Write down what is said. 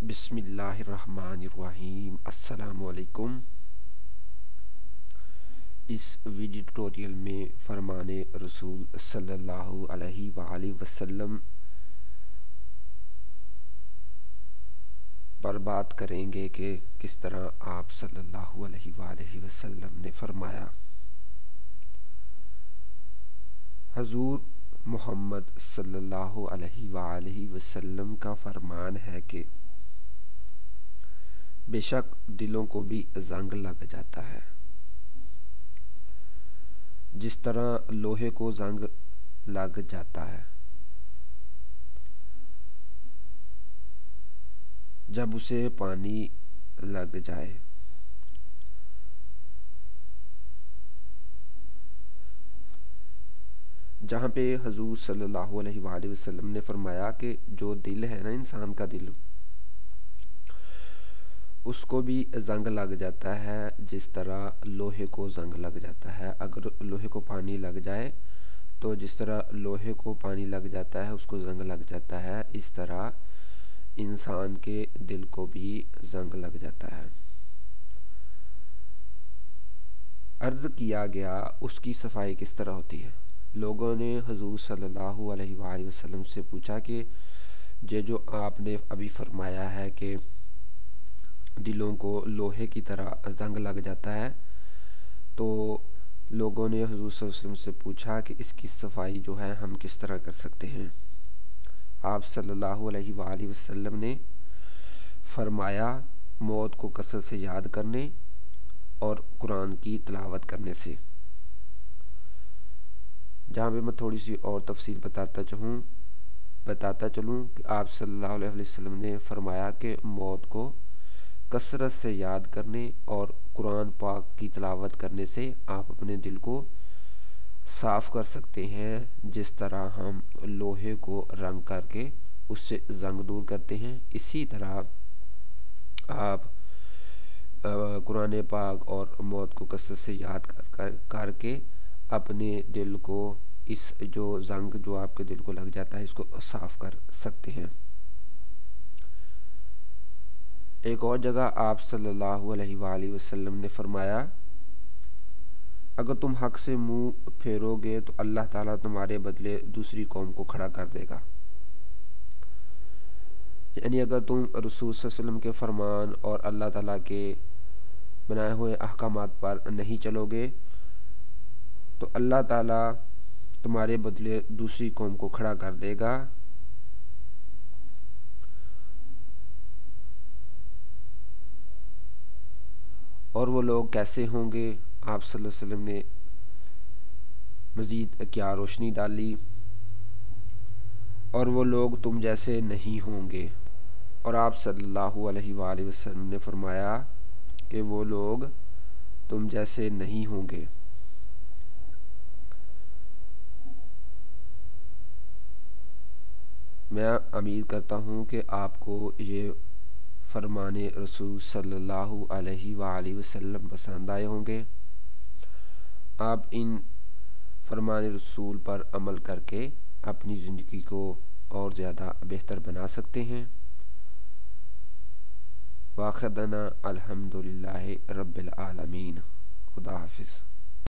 बिस्मिल्लाहिर्रहमानिर्रहीम। अस्सलाम वालेकुम। इस वीडियो ट्यूटोरियल में फरमाने रसूल सल्लल्लाहु अलैहि वसल्लम पर बात करेंगे कि किस तरह आप सल्लल्लाहु अलैहि वसल्लम ने फरमाया। हजूर मोहम्मद सल्लल्लाहु अलैहि वसल्लम का फरमान है कि बेशक दिलों को भी जंग लग जाता है, जिस तरह लोहे को जंग लग जाता है जब उसे पानी लग जाए। जहाँ पे हजूर सल्लल्लाहु अलैहि वसल्लम ने फरमाया कि जो दिल है ना, इंसान का दिल, उसको भी जंग लग जाता है जिस तरह लोहे को जंग लग जाता है। अगर लोहे को पानी लग जाए तो जिस तरह लोहे को पानी लग जाता है उसको जंग लग जाता है, इस तरह इंसान के दिल को भी जंग लग जाता है। अर्ज़ किया गया उसकी सफाई किस तरह होती है। लोगों ने हजूर सल्लल्लाहु अलैहि वसल्लम से पूछा कि ये जो आपने अभी फरमाया है कि दिलों को लोहे की तरह जंग लग जाता है, तो लोगों ने हजूर सल्लल्लाहु अलैहि वसल्लम से पूछा कि इसकी सफाई जो है हम किस तरह कर सकते हैं। आप सल्लल्लाहु अलैहि वसल्लम ने फरमाया, मौत को कसरत से याद करने और कुरान की तिलावत करने से। जहाँ पे मैं थोड़ी सी और तफसील बताता चलूँ कि आप सल्लल्लाहु अलैहि वसल्लम ने फरमाया कि मौत को कसरत से याद करने और कुरान पाक की तिलावत करने से आप अपने दिल को साफ़ कर सकते हैं, जिस तरह हम लोहे को रंग करके उससे जंग दूर करते हैं। इसी तरह आप कुरान पाक और मौत को कसरत से याद करके अपने दिल को, इस जो जंग जो आपके दिल को लग जाता है, इसको साफ़ कर सकते हैं। एक और जगह आप सल्लल्लाहु अलैहि वसल्लम ने फरमाया, अगर तुम हक से मुंह फेरोगे तो अल्लाह ताला तुम्हारे बदले दूसरी कौम को खड़ा कर देगा। यानी अगर तुम रसूल सल्लल्लाहु अलैहि वसल्लम के फरमान और अल्लाह ताला के बनाए हुए अहकामात पर नहीं चलोगे तो अल्लाह ताला तुम्हारे बदले दूसरी कौम को खड़ा कर देगा। और वो लोग कैसे होंगे, आप सल्लल्लाहु अलैहि वसल्लम ने मज़ीद क्या रोशनी डाली, और वो लोग तुम जैसे नहीं होंगे। और आप सल्लल्लाहु अलैहि वसल्लम ने फरमाया कि वो लोग तुम जैसे नहीं होंगे। मैं उम्मीद करता हूँ कि आपको ये फरमाने रसूल सल्लल्लाहु अलैहि वसल्लम पसंद आए होंगे। आप इन फरमाने रसूल पर अमल करके अपनी ज़िंदगी को और ज़्यादा बेहतर बना सकते हैं। वाखिदना अल्हम्दुलिल्लाहि रब्बिल आलमीन। खुदा हाफिज़।